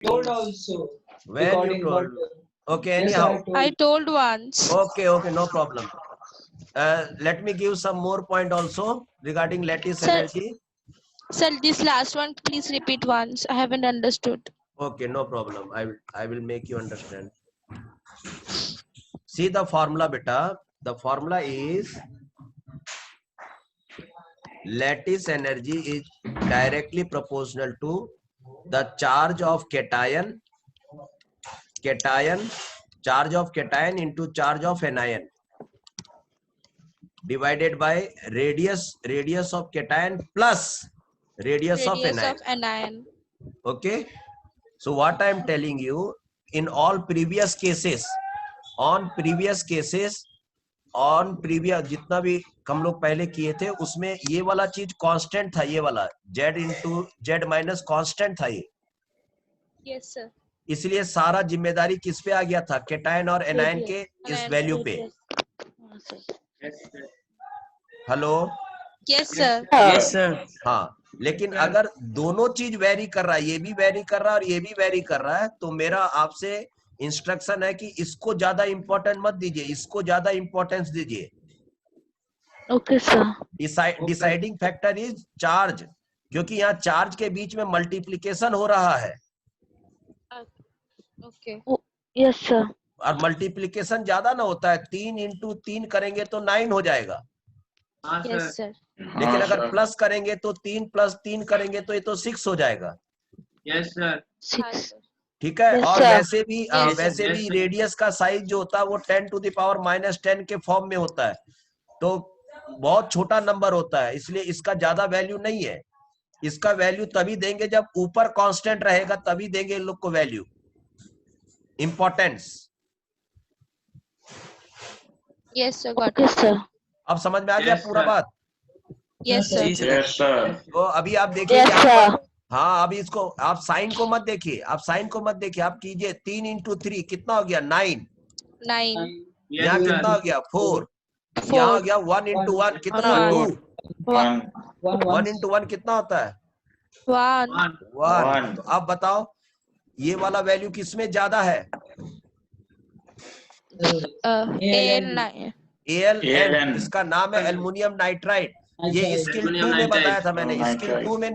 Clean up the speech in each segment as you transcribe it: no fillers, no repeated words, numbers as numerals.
Told also. When you Recording, told? but Okay, yes, anyhow. I told once. Okay, okay, no problem. Let me give some more point also regarding lattice Sir, energy. sir, this last one, please repeat once. I haven't understood. Okay, no problem. I will make you understand. See the formula, beta. The formula is lattice energy is directly proportional to the charge of cation, charge of cation into charge of anion divided by radius of cation plus radius of Radius anion. of anion. Okay. So what I am telling you, in all previous cases, on previous जितना भी हम लोग पहले किए थे उसमें ये वाला चीज कांस्टेंट था, ये वाला z into Z minus constant था ये. Yes, sir. इसलिए सारा जिम्मेदारी किस पे आ गया था, केटायन और एनायन के इस वैल्यू पे. Hello. Yes, sir. Yes, sir. हाँ, लेकिन अगर दोनों चीज वेरी कर रहा है, ये भी वेरी कर रहा है और ये भी वेरी कर रहा है, तो मेरा आपसे इंस्ट्रक्शन है कि इसको ज्यादा इंपॉर्टेंट मत दीजिए, इसको ज्यादा इंपॉर्टेंस दीजिए. Okay, sir. Deciding factor is charge, क्योंकि यहाँ चार्ज के बीच में मल्टीप्लीकेशन हो रहा है. Okay. Yes, sir. और मल्टीप्लीकेशन ज्यादा ना होता है, 3 इंटू 3 करेंगे तो 9 हो जाएगा. Yes, sir. लेकिन अगर प्लस करेंगे तो 3 प्लस 3 करेंगे तो ये तो 6 हो जाएगा. yes, sir. 6. ठीक है. Yes, और sir. वैसे भी Yes, वैसे yes, भी sir. रेडियस का साइज जो होता है वो 10⁻⁻10 के फॉर्म में होता है, तो बहुत छोटा नंबर होता है, इसलिए इसका ज्यादा वैल्यू नहीं है. इसका वैल्यू तभी देंगे जब ऊपर कांस्टेंट रहेगा, तभी देंगे इन लोग को value, importance. Yes, sir. Got Okay, it. sir. अब समझ में आ गया Yes, पूरा sir. बात. Yes, sir. Yes, sir. तो अभी आप देखिए Yes, यहाँ sir. पर. हाँ, अभी इसको आप साइन को मत देखिए, आप साइन को मत देखिए, आप कीजिए 3 इंटू 3 कितना हो गया, 9. 9. Yes, यहाँ sir. कितना हो गया, 4. यहाँ हो 4. गया 1 इंटू 1 कितना, One. 2. 1. 1 इंटू 1 कितना होता है, 1. 1. तो अब बताओ ये वाला वैल्यू किसमें ज्यादा है, AN9. AlN. इसका नाम है एल्युमिनियम नाइट्राइड. ये स्किल 2 में बताया था मैंने, स्किल 2 में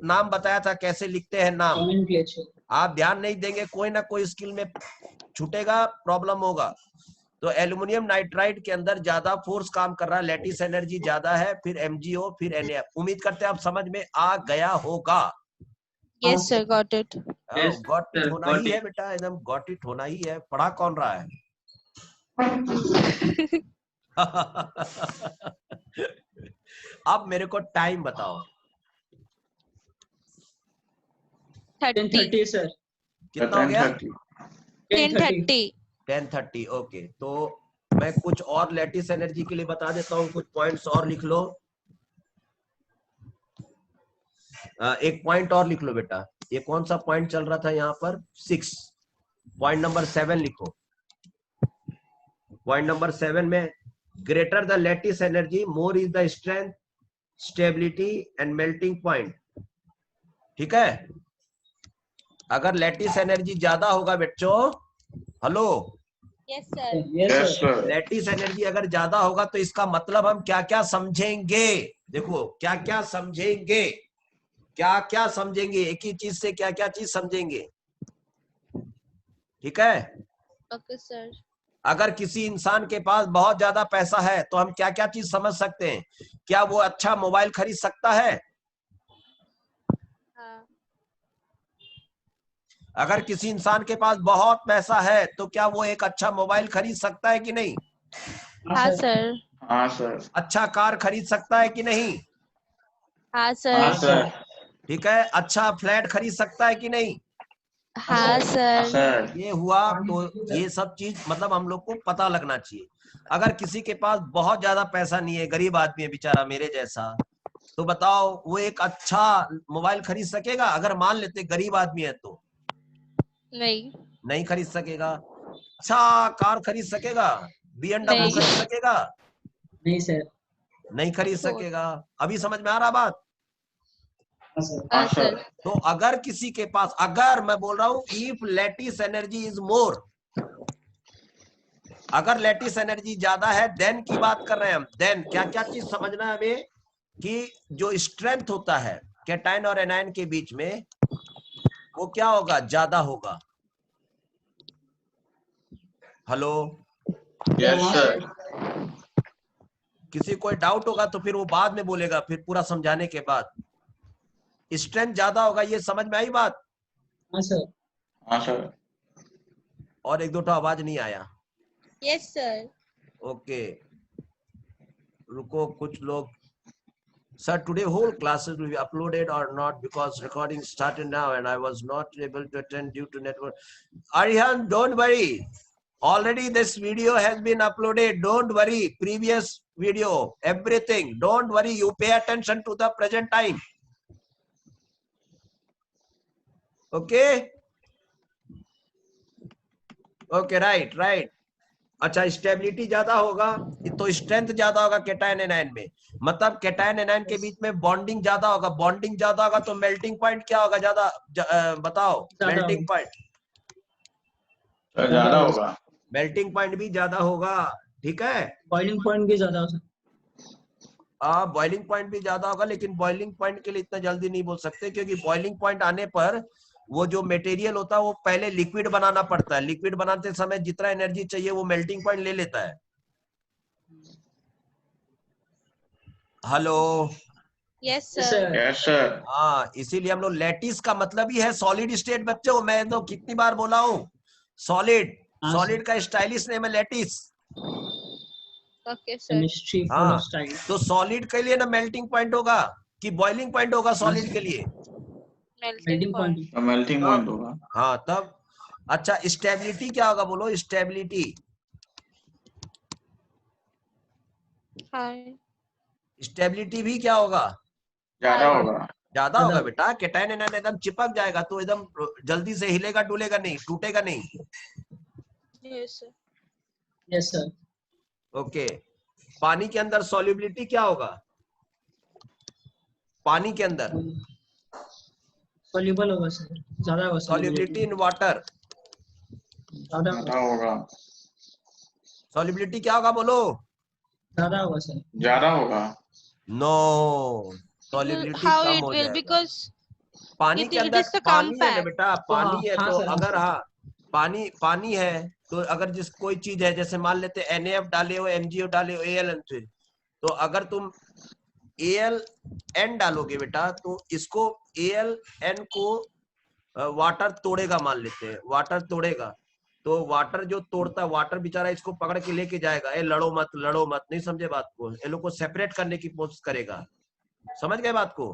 नाम बताया था कैसे लिखते हैं नाम. Nomenclature. आप ध्यान नहीं देंगे, कोई ना कोई स्किल में छूटेगा, प्रॉब्लम होगा. तो एल्युमिनियम नाइट्राइड के अंदर ज्यादा फोर्स काम कर रहा है, लैटिस एनर्जी ज्यादा है, फिर MgO फिर Na. उम्मीद करते हैं आप समझ में आ गया होगा. Yes, sir. Got it. Yes, got it sir, होना got ही है it. बेटा, एकदम गॉट इट होना ही है. पढ़ा कौन रहा है? अब मेरे को टाइम बताओ 30. 10:30, sir. कितना हो गया, 10:30. 10:30. ओके, तो मैं कुछ और लैटिस एनर्जी के लिए बता देता हूँ, कुछ पॉइंट्स और लिख लो. एक पॉइंट और लिख लो बेटा. ये कौन सा पॉइंट चल रहा था यहाँ पर, 6. पॉइंट नंबर 7 लिखो. पॉइंट नंबर 7 में greater the lattice energy more is the strength, stability and melting point. ठीक है. अगर लैटिस एनर्जी ज्यादा होगा बच्चों, hello, Yes, sir. Yes, Yes, sir. sir. Lattice energy अगर ज्यादा होगा तो इसका मतलब हम क्या क्या समझेंगे. देखो क्या क्या समझेंगे, क्या क्या समझेंगे, एक ही चीज से क्या क्या चीज समझेंगे. ठीक है. Okay, sir. अगर किसी इंसान के पास बहुत ज्यादा पैसा है तो हम क्या क्या चीज समझ सकते हैं. क्या वो अच्छा मोबाइल खरीद सकता है? हाँ. अगर किसी इंसान के पास बहुत पैसा है तो क्या वो एक अच्छा मोबाइल खरीद सकता है कि नहीं? हाँ, sir. हाँ, sir. अच्छा कार खरीद सकता है कि नहीं? हाँ, हाँ, sir. sir. ठीक है. अच्छा फ्लैट खरीद सकता है कि नहीं? हाँ, हाँ, sir. sir. ये हुआ. तो ये सब चीज मतलब हम लोग को पता लगना चाहिए. अगर किसी के पास बहुत ज्यादा पैसा नहीं है, गरीब आदमी है बेचारा मेरे जैसा, तो बताओ वो एक अच्छा मोबाइल खरीद सकेगा? अगर मान लेते गरीब आदमी है तो नहीं खरीद सकेगा. अच्छा कार खरीद सकेगा? BMW नहीं. खरीद सकेगा? नहीं, sir. नहीं खरीद सकेगा. अभी समझ में आ रहा बात? हाँ सर। तो अगर किसी के पास, अगर मैं बोल रहा हूं if lattice energy is more, अगर लैटिस एनर्जी ज्यादा है, देन की बात कर रहे हैं हम। देन क्या क्या चीज समझना है हमें, कि जो स्ट्रेंथ होता है कैटायन और एनायन के बीच में, वो क्या होगा, ज्यादा होगा। Hello, Yes, sir. किसी कोई डाउट होगा तो फिर वो बाद में बोलेगा, फिर पूरा समझाने के बाद। स्ट्रेंथ ज्यादा होगा, ये समझ में आई बात? हाँ सर. और एक दो तो आवाज नहीं आया। Yes sir. ओके, रुको कुछ लोग। Sir, today whole classes will be uploaded or not, because recording started now and I was not able to attend due to network. Aryan, don't worry. Already this video has been uploaded. Don't worry. Previous video, everything. Don't worry. You pay attention to the present time. Okay? Okay, right. अच्छा, stability ज्यादा होगा तो strength ज्यादा होगा cation anion में। मतलब cation anion के बीच में बॉन्डिंग ज्यादा होगा। बॉन्डिंग ज्यादा होगा तो मेल्टिंग पॉइंट क्या होगा, ज्यादा बताओ। मेल्टिंग पॉइंट ज्यादा होगा. मेल्टिंग पॉइंट भी ज्यादा होगा। ठीक है, बॉइलिंग पॉइंट भी ज्यादा होगा. बॉइलिंग पॉइंट भी ज्यादा होगा, लेकिन बॉइलिंग पॉइंट के लिए इतना जल्दी नहीं बोल सकते, क्योंकि बॉइलिंग पॉइंट आने पर वो जो मटेरियल होता है वो पहले लिक्विड बनाना पड़ता है। लिक्विड बनाते समय जितना एनर्जी चाहिए वो मेल्टिंग पॉइंट ले लेता है। Hello, Yes sir. Yes, sir. हाँ, इसीलिए हम लोग लैटिस का मतलब ही है सॉलिड स्टेट। बच्चों, मैं तो कितनी बार बोला हूँ, सॉलिड। हाँ, सॉलिड का स्टाइलिश नेम है lattice. Okay sir. Chemistry full हाँ, ऑफ स्टाइल. तो सॉलिड के लिए ना मेल्टिंग पॉइंट होगा कि बॉइलिंग पॉइंट होगा सॉलिड के लिए? Melting melting point. Point. Melting point होगा. हाँ, तब अच्छा, स्टेबिलिटी क्या होगा, बोलो स्टेबिलिटी। Hi. स्टेबिलिटी भी क्या होगा, ज्यादा होगा. ज्यादा होगा बेटा। कैटायन एनायन एकदम चिपक जाएगा तो एकदम जल्दी से हिलेगा डुलेगा नहीं, टूटेगा नहीं। Yes sir. Yes sir. Okay, पानी के अंदर सॉल्युबिलिटी क्या होगा, पानी के अंदर सॉल्युबल होगा सर. ज्यादा होगा. Solubility in water. ज्यादा होगा. सॉल्युबिलिटी क्या होगा, बोलो। ज्यादा होगा सर. ज्यादा होगा. No, solubility How come it हो will, जाएगा। because पानी के it अंदर is the पानी है ना compact. बेटा, पानी है हाँ तो सर, हाँ अगर, सर. हाँ, पानी है तो अगर जिस कोई चीज है, जैसे मान लेते NaF डाले हो, MgO डाले हो, AlN, तो अगर तुम AlN डालोगे बेटा तो इसको AlN को वाटर तोड़ेगा, मान लेते हैं वाटर तोड़ेगा, तो वाटर जो तोड़ता है, वाटर बेचारा इसको पकड़ के लेके जाएगा। ए लड़ो मत, लड़ो मत, नहीं समझे बात को, ये लोग को सेपरेट करने की कोशिश करेगा। समझ गए बात को?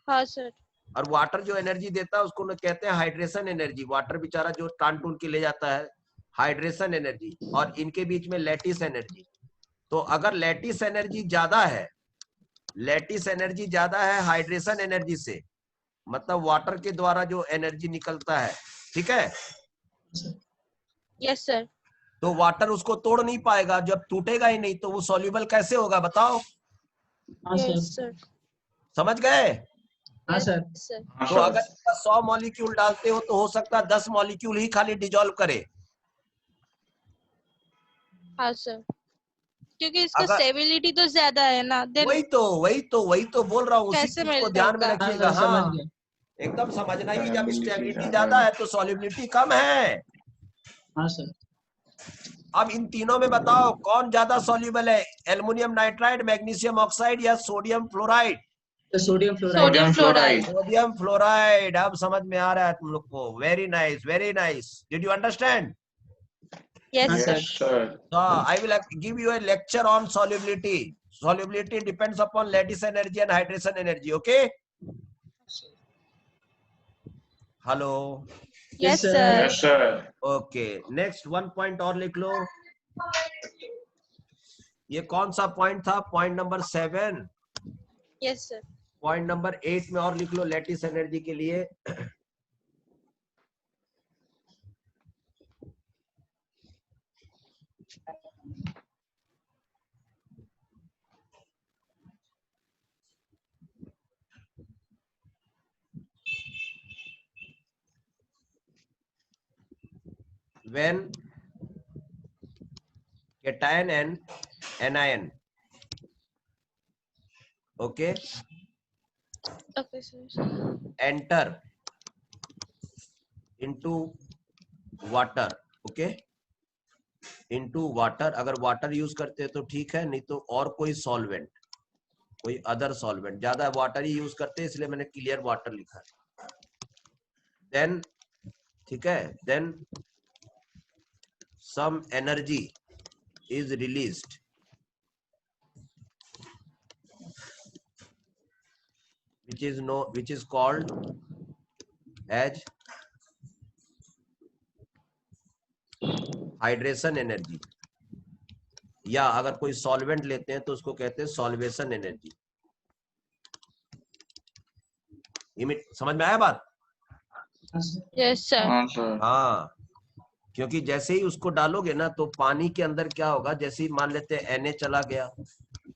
हाँ सर. और वाटर जो एनर्जी देता है उसको कहते हैं हाइड्रेशन एनर्जी। वाटर बेचारा जो टान टून के ले जाता है, हाइड्रेशन एनर्जी। और इनके बीच में लैटिस एनर्जी। तो अगर लैटिस एनर्जी ज्यादा है, लैटिस एनर्जी ज्यादा है हाइड्रेशन एनर्जी से, मतलब वाटर के द्वारा जो एनर्जी निकलता है, ठीक है, Yes sir. तो वाटर उसको तोड़ नहीं पाएगा। जब टूटेगा ही नहीं तो वो सॉल्युबल कैसे होगा, बताओ। हाँ सर. Yes sir. समझ गए? हाँ Yes सर. sir. तो अगर 100 मॉलिक्यूल डालते हो तो हो सकता है 10 मॉलिक्यूल ही खाली डिजोल्व करे। हाँ सर. क्योंकि इसका अगर स्टेबिलिटी तो ज्यादा है ना, देन वही तो बोल रहा हूँ, उसी कैसे चीज को मेल्ट ध्यान में होगा? रखिएगा। समझ हाँ, गया. एकदम समझना ही, जब स्टेबिलिटी ज्यादा है तो सॉल्युबिलिटी कम है। हाँ सर. अब इन तीनों में बताओ कौन ज्यादा सॉल्युबल है, एल्युमिनियम नाइट्राइड, मैग्नीशियम ऑक्साइड या sodium fluoride? Sodium fluoride. Sodium fluoride. Sodium fluoride. अब समझ में आ रहा है तुम लोग को। Very nice, very nice. Did you understand? Yes sir. sir. I will give you a lecture on solubility. Solubility depends upon lattice energy and hydration energy. Okay? Hello. Yes sir. Yes sir. Okay. Next one point और लिख लो। ये कौन सा point था? Point number 7। Yes sir. Point number 8 में और लिख लो lattice energy के लिए। when cation and anion, okay, Okay, sir. enter into water, okay, into water. अगर वाटर यूज करते हैं तो ठीक है, नहीं तो और कोई सॉल्वेंट, कोई अदर सॉल्वेंट। ज्यादा वाटर ही यूज करते हैं इसलिए मैंने क्लियर वाटर लिखा है। देन ठीक है, then some energy is released which is called as hydration energy, या अगर कोई सॉल्वेंट लेते हैं तो उसको कहते हैं सॉल्वेशन एनर्जी। समझ में आया बात? Yes, sir. हाँ, क्योंकि जैसे ही उसको डालोगे ना तो पानी के अंदर क्या होगा, जैसे ही मान लेते हैं Na चला गया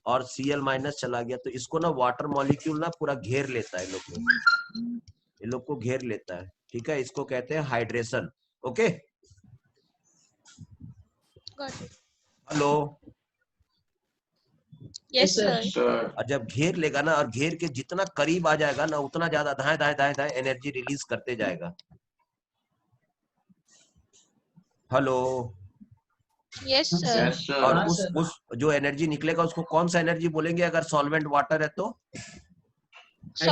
और Cl- चला गया, तो इसको ना वाटर मॉलिक्यूल ना पूरा घेर लेता है, ये लोग को घेर लेता है, ठीक है, इसको कहते हैं hydration. Okay, Got it. Hello. Yes, sir. और जब घेर लेगा ना, और घेर के जितना करीब आ जाएगा ना, उतना ज्यादा दाएं दाएं दाएं दाएं एनर्जी रिलीज करते जाएगा। हेलो। Yes, sir. और हाँ, उस सर। उस जो एनर्जी निकलेगा उसको कौन सा एनर्जी बोलेंगे अगर सॉल्वेंट वाटर है तो? हर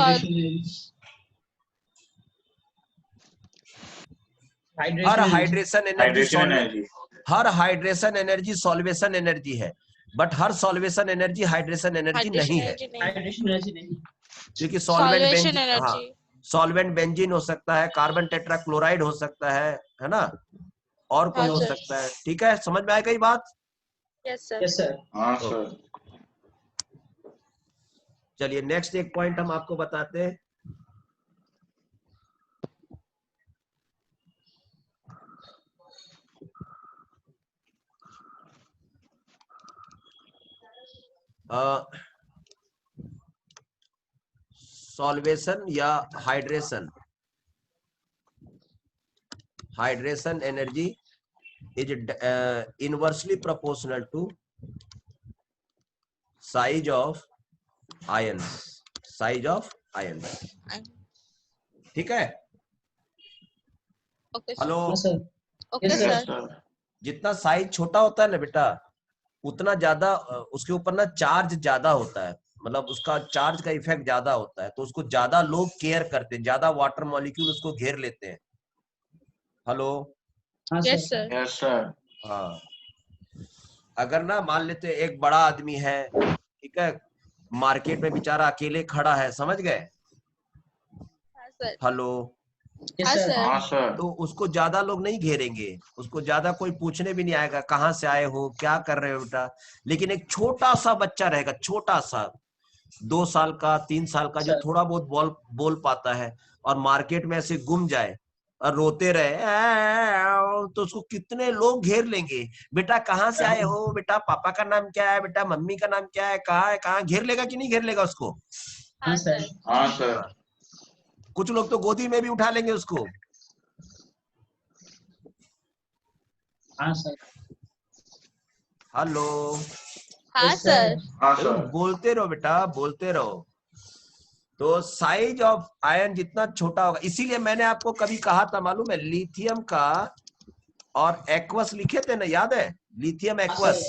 हाइड्रेशन एनर्जी हर हाइड्रेशन एनर्जी सॉल्वेशन एनर्जी है, but her solvation energy hydration energy नहीं है, हाइड्रेशन एनर्जी नहीं। क्योंकि Solvation सॉल्वेंट हाँ, energy. सॉल्वेंट बेंजीन हो सकता है, कार्बन टेट्राक्लोराइड हो सकता है ना, और कोई हाँ, हो सर। सकता है। ठीक है, समझ में आएगा ये बात? Yes, sir. Yes sir. हाँ सर। चलिए नेक्स्ट एक पॉइंट हम आपको बताते हैं। सॉल्वेशन या hydration, hydration energy is inversely proportional to size of ions, size of ions। ठीक है, Okay, sir. हेलो। हाँ sir. Okay, Yes, sir. sir. जितना साइज छोटा होता है ना बेटा, उतना ज्यादा उसके ऊपर ना चार्ज ज्यादा होता है, मतलब उसका चार्ज का इफेक्ट ज्यादा होता है, तो उसको ज्यादा लोग केयर करते हैं, ज्यादा वाटर मॉलिक्यूल उसको घेर लेते हैं। हेलो। हाँ Yes, sir. sir. Yes sir. हाँ, अगर ना मान लेते हैं एक बड़ा आदमी है, ठीक है, मार्केट में बेचारा अकेले खड़ा है, समझ गए? हाँ, सर. हेलो। यस हाँ, सर। सर. हाँ सर। तो उसको ज्यादा लोग नहीं घेरेंगे, उसको ज्यादा कोई पूछने भी नहीं आएगा कहाँ से आए हो, क्या कर रहे हो बेटा। लेकिन एक छोटा सा बच्चा रहेगा, छोटा सा 2 साल का 3 साल का, जो थोड़ा बहुत बोल पाता है, और मार्केट में ऐसे गुम जाए और रोते रहे, तो उसको कितने लोग घेर लेंगे। बेटा कहाँ से आए हो, बेटा पापा का नाम क्या है, बेटा मम्मी का नाम क्या है, कहाँ घेर लेगा कि नहीं घेर लेगा उसको? हाँ, सर. हाँ सर। कुछ लोग तो गोदी में भी उठा लेंगे उसको। हाँ सर। हेलो। हाँ, Yes, सर. हाँ चलो सर। बोलते रहो बेटा, बोलते रहो। तो साइज ऑफ आयन जितना छोटा होगा, इसीलिए मैंने आपको कभी कहा था मालूम है, लिथियम का और एक्वस लिखे थे ना, याद है? लिथियम एक्वस,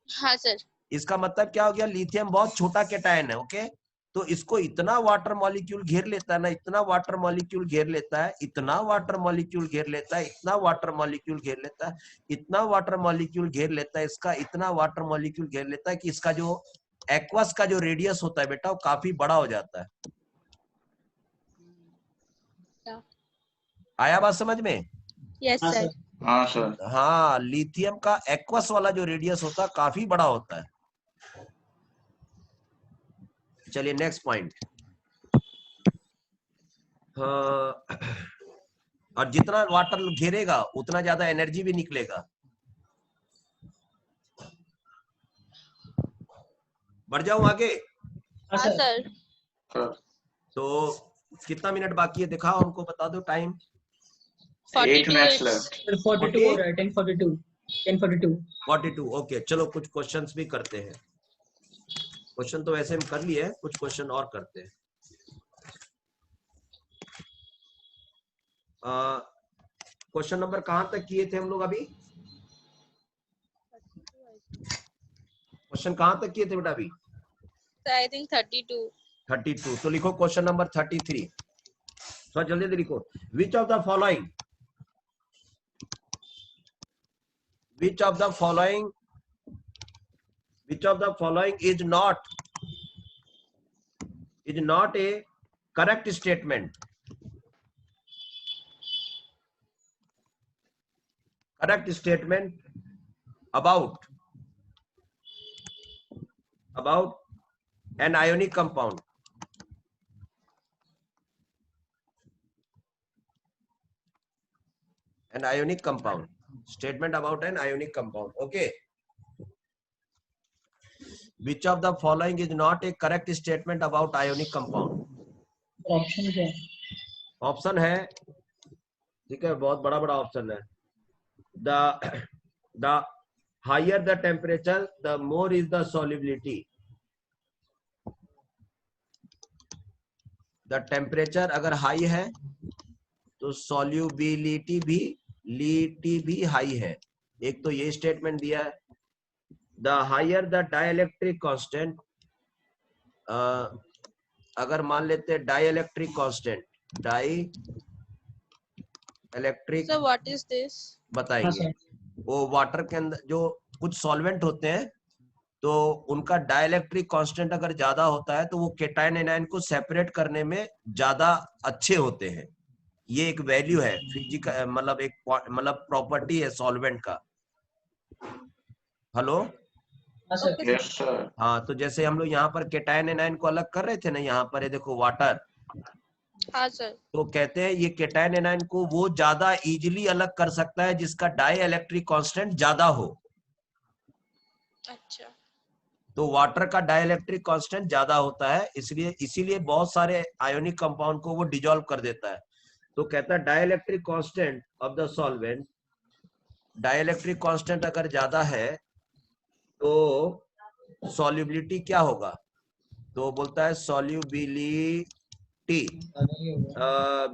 हाँ, सर. इसका मतलब क्या हो गया, लिथियम बहुत छोटा कैटायन है। ओके, तो इसको इतना वाटर मॉलिक्यूल घेर लेता है ना, इतना वाटर मॉलिक्यूल घेर लेता है, इतना वाटर मॉलिक्यूल घेर लेता है, इतना वाटर मॉलिक्यूल घेर लेता है, इतना वाटर मॉलिक्यूल घेर लेता है, इसका इतना वाटर मॉलिक्यूल घेर लेता है कि इसका जो एक्वस का जो रेडियस होता है बेटा, वो काफी बड़ा हो जाता है। क्या? आया बात समझ में? Yes, हाँ sir. सर। हाँ सर। हाँ, लिथियम का एक्वस वाला जो रेडियस होता है काफी बड़ा होता है। चलिए नेक्स्ट पॉइंट। और जितना वाटर घेरेगा उतना ज्यादा एनर्जी भी निकलेगा। बढ़ जाऊं आगे? हाँ हाँ, सर। सर. सर। तो कितना मिनट बाकी है दिखाओ, हमको बता दो टाइम। 8 42 minutes is left. 42 हो रहा है 10:42 10:42 42 ओके। चलो कुछ क्वेश्चंस भी करते हैं। क्वेश्चन तो वैसे हम कर लिए हैं, कुछ क्वेश्चन और करते हैं। क्वेश्चन नंबर कहां तक किए थे हम लोग अभी? क्वेश्चन कहां तक किए थे बेटा अभी? I think 32. 32। तो लिखो क्वेश्चन नंबर 33। थोड़ा जल्दी जल्दी लिखो। Which of the following is not a correct statement about an ionic compound? Statement about an ionic compound. Okay. Which of the following is not a correct statement about ionic compound? Option क्या है? Option है, ठीक है, बहुत बड़ा बड़ा option है। the higher the temperature, the more is the solubility. the temperature अगर हाई है तो solubility भी हाई है। एक तो ये स्टेटमेंट दिया है। the higher the dielectric constant, अगर मान लेते हैं dielectric constant, dielectric So what is this? हाँ बताइए। सर वो वाटर के अंदर जो कुछ सॉल्वेंट होते हैं तो उनका डाइलेक्ट्रिक कांस्टेंट अगर ज्यादा होता है तो वो केटायन एनायन को सेपरेट करने में ज्यादा अच्छे होते हैं। ये एक वैल्यू है फिजिकल, मतलब एक प्रॉपर्टी है सॉल्वेंट का। हेलो हाँ सर Okay, Yes, sir. हाँ, तो जैसे हम लोग यहाँ पर केटायन एनायन को अलग कर रहे थे ना, यहाँ पर ये देखो वाटर, हाँ sir. तो कहते हैं ये केटायन एनायन को वो ज्यादा इजीली अलग कर सकता है जिसका डाइलेक्ट्रिक कांस्टेंट ज्यादा हो। अच्छा। तो वाटर का डाइलेक्ट्रिक कांस्टेंट ज्यादा होता है, इसीलिए बहुत सारे आयोनिक कंपाउंड को वो डिजोल्व कर देता है। तो कहता है dielectric constant of the solvent, dielectric constant अगर ज्यादा है तो सॉल्युबिलिटी क्या होगा? तो बोलता है सॉल्युबिलिटी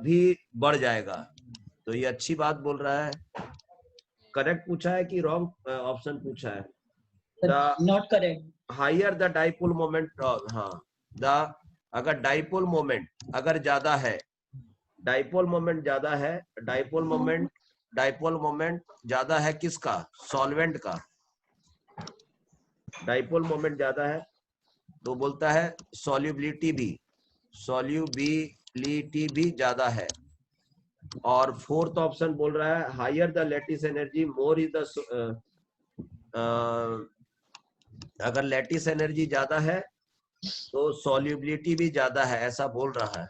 भी बढ़ जाएगा। तो ये अच्छी बात बोल रहा है। करेक्ट पूछा है कि रॉन्ग ऑप्शन पूछा है? Not correct. Higher the dipole moment, हाँ, अगर डाइपोल मोमेंट अगर ज्यादा है, डाइपोल मोमेंट ज्यादा है, डाइपोल मोमेंट ज्यादा है किसका? सॉल्वेंट का। डाइपोल मोमेंट ज्यादा है तो बोलता है सॉल्युबिलिटी भी ज्यादा है। और फोर्थ ऑप्शन बोल रहा है higher the lattice energy more is the, अगर लैटिस एनर्जी ज्यादा है तो सॉल्युबिलिटी भी ज्यादा है, ऐसा बोल रहा है।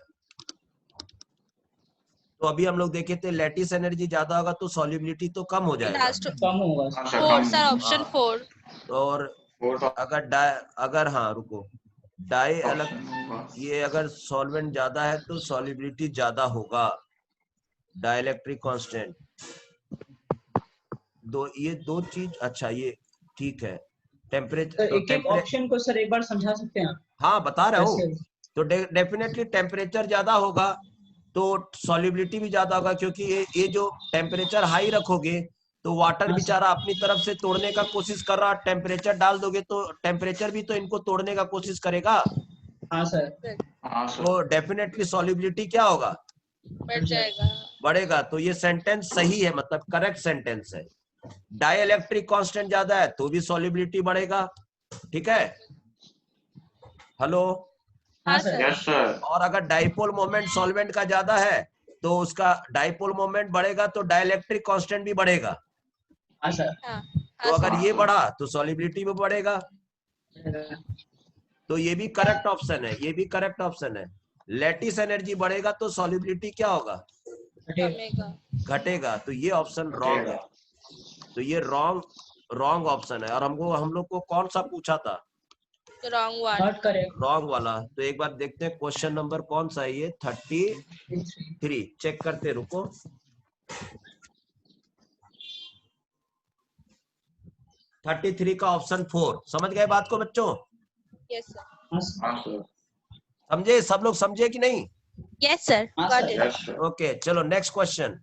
तो अभी हम लोग देखे थे लैटिस एनर्जी ज्यादा होगा तो सॉल्युबिलिटी तो कम हो जाएगा। Last कम होगा। हाँ, sir, 4 come. sir, option 4. और Fourth अगर हाँ रुको, डाई अलग, option होगा. ये अगर सॉल्वेंट ज्यादा है तो सॉल्युबिलिटी ज्यादा होगा, डाइलेक्ट्रिक कांस्टेंट। ये दो चीज, अच्छा ये ठीक है। टेम्परेचर तो एक ऑप्शन को सर एक बार समझा सकते हैं? हाँ बता रहा हूँ। कैसे? तो डेफिनेटली टेम्परेचर ज्यादा होगा तो सॉल्युबिलिटी भी ज्यादा होगा, क्योंकि ये जो टेम्परेचर हाई रखोगे तो वाटर हाँ, बेचारा अपनी तरफ से तोड़ने का कोशिश कर रहा, टेम्परेचर डाल दोगे तो टेम्परेचर भी तो इनको तोड़ने का कोशिश करेगा। हाँ सर। हाँ, sir. तो डेफिनेटली सॉल्युबिलिटी क्या होगा? बढ़ जाएगा। बढ़ेगा। तो ये सेंटेंस सही है, मतलब करेक्ट सेंटेंस है। डाइलेक्ट्रिक कांस्टेंट ज्यादा है तो भी सॉल्युबिलिटी बढ़ेगा। ठीक है, हेलो। हाँ सर। sir. Yes, sir. और अगर डाइपोल मोमेंट सॉल्वेंट का ज्यादा है तो उसका डाइपोल मोमेंट बढ़ेगा तो डाइलेक्ट्रिक कांस्टेंट भी बढ़ेगा। हाँ सर। हाँ तो हाँ अगर sir. ये बढ़ा तो सॉल्युबिलिटी भी बढ़ेगा। तो ये भी करेक्ट ऑप्शन है, ये भी करेक्ट ऑप्शन है। लैटिस एनर्जी बढ़ेगा तो सॉल्युबिलिटी क्या होगा? कमेगा। घटेगा। तो ये ऑप्शन रॉन्ग है। तो ये रॉन्ग ऑप्शन है। और हम लोग को कौन सा पूछा था? The wrong one. Not correct. Wrong वाला। तो एक बार देखते हैं क्वेश्चन नंबर कौन सा है ये, 33 चेक करते, रुको। 33 का ऑप्शन 4। समझ गए बात को बच्चों? Yes, sir. हाँ सर। हाँ सर। समझे? सब लोग समझे कि नहीं? Yes, sir. हाँ Got sir. it. Yes sir. Okay चलो next question.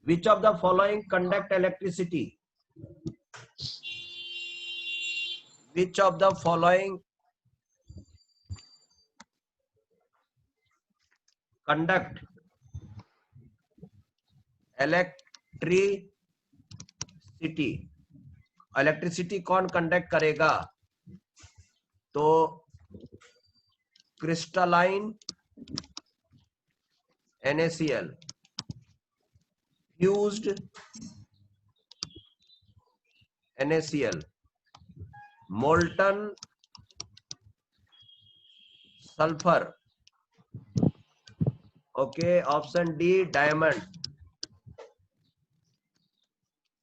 Which of the following conduct electricity? Which of the following conduct electricity? Electricity कौन कंडक्ट करेगा? तो crystalline NaCl, fused NaCl, molten sulphur, okay option D diamond.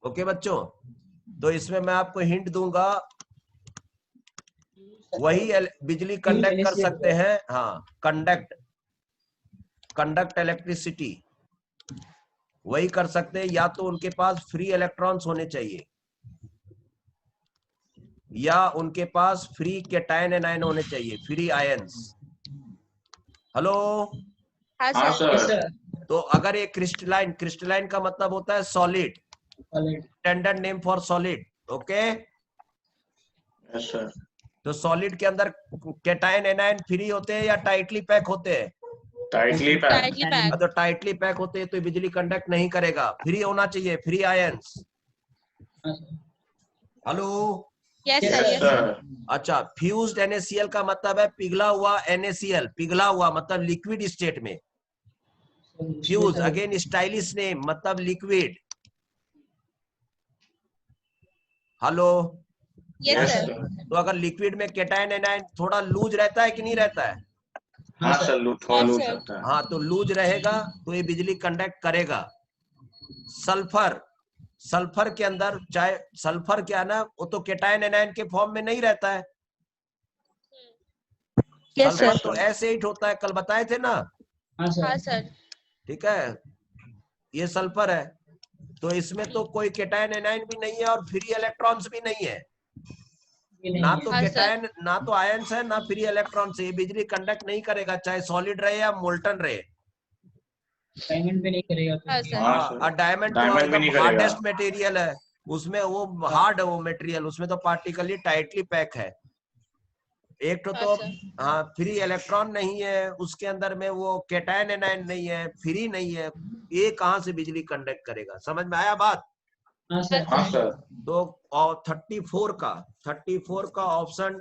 Okay बच्चों, तो इसमें मैं आपको hint दूंगा, वही बिजली कंडक्ट कर सकते हैं। हाँ, कंडक्ट इलेक्ट्रिसिटी वही कर सकते हैं, या तो उनके पास फ्री इलेक्ट्रॉन्स होने चाहिए या उनके पास फ्री कैटायन एनायन होने चाहिए, फ्री आयंस। हेलो, हाँ, हाँ sir. Yes sir. सर। तो अगर ये क्रिस्टलाइन का मतलब होता है solid, standard name for solid. Okay, yes sir. तो सॉलिड के अंदर कैटायन एनायन फ्री होते हैं या टाइटली पैक होते हैं? Tightly pack. Tightly packed. तो टाइटली पैक होते हैं तो बिजली कंडक्ट नहीं करेगा, फ्री होना चाहिए, free ions. Hello, Yes, Yes, sir. sir. Yes, sir. Sir. अच्छा, फ्यूज्ड NaCl का मतलब है पिघला हुआ NaCl, पिघला हुआ मतलब लिक्विड स्टेट में। फ्यूज अगेन स्टाइलिश नेम मतलब liquid. Hello, Yes, yes sir. Sir. तो अगर लिक्विड में कैटायन एनायन थोड़ा लूज रहता है कि नहीं रहता है? हाँ सर, थोड़ा हाँ, लूज सर। रहता है। हाँ, तो लूज रहेगा तो ये बिजली कंडक्ट करेगा। सल्फर के अंदर, चाहे सल्फर क्या ना, वो तो कैटायन एनायन के फॉर्म में नहीं रहता है। Yes, sulphur sir. तो एसिड होता है, कल बताए थे ना। हाँ, sir. ठीक है, ये सल्फर है, तो इसमें तो कोई कैटायन एनायन भी नहीं है और फ्री इलेक्ट्रॉन्स भी नहीं है। ना तो हाँ, कैटायन, ना तो आयंस है, ना फ्री इलेक्ट्रॉन्स है। ये बिजली कंडक्ट नहीं करेगा, चाहे सॉलिड रहे या मोल्टन रहे। डायमंड भी नहीं करेगा। हाँ, sir. हाँ हाँ, सर। और डायमंड तो डायमंड भी एकदम नहीं करेगा। हार्डेस्ट मटेरियल है, उसमें वो हार्ड है वो मटेरियल, उसमें तो पार्टिकली टाइटली पैक है। एक तो हाँ, sir. हाँ, फ्री इलेक्ट्रॉन नहीं है उसके अंदर में, वो कैटायन एनायन नहीं है, फ्री नहीं है, ये कहां से बिजली कंडक्ट करेगा? समझ में आया बात? हाँ सर। हाँ सर। तो 34 का ऑप्शन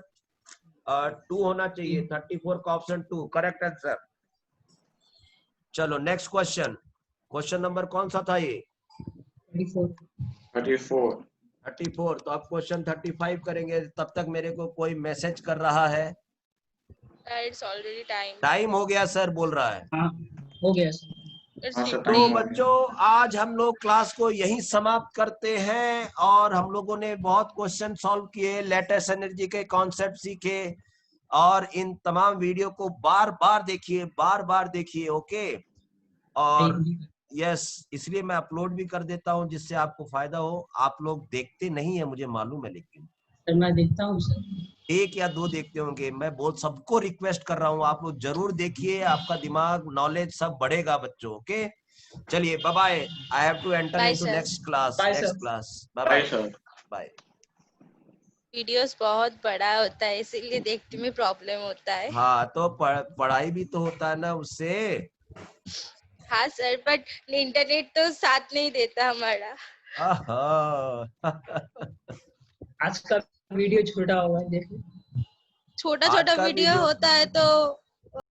2 होना चाहिए। 34 का ऑप्शन 2 करेक्ट आंसर। चलो नेक्स्ट क्वेश्चन। क्वेश्चन नंबर कौन सा था ये? 34। 34। तो अब क्वेश्चन 35 करेंगे। तब तक मेरे को कोई मैसेज कर रहा है, It's already time. टाइम हो गया सर बोल रहा है। हाँ हो गया सर। It's हाँ सर, late. तो टाइम हो गया। बच्चों, आज हम लोग क्लास को यहीं समाप्त करते हैं, और हम लोगों ने बहुत क्वेश्चन सॉल्व किए, लेटेस्ट एनर्जी के कॉन्सेप्ट सीखे, और इन तमाम वीडियो को बार बार देखिए। ओके, और यस, इसलिए मैं अपलोड भी कर देता हूं जिससे आपको फायदा हो। आप लोग देखते नहीं है मुझे मालूम है, लेकिन सर मैं देखता हूँ सर। 1 या 2 देखते होंगे। मैं बहुत सबको रिक्वेस्ट कर रहा हूँ, आप लोग जरूर देखिए, आपका दिमाग, नॉलेज सब बढ़ेगा बच्चों। ओके, चलिए bye bye. I have to enter Bye, into sir. Next class. Bye, next sir. Class, bye bye bye sir. Bye. Videos बहुत बड़ा होता है, इसीलिए देखने में प्रॉब्लम होता है। हाँ, तो पढ़ाई भी तो होता है ना उससे। हाँ सर, बट इंटरनेट तो साथ नहीं देता हमारा। आहा। आज का वीडियो छोटा हुआ है देखो। छोटा आज छोटा का वीडियो होता है तो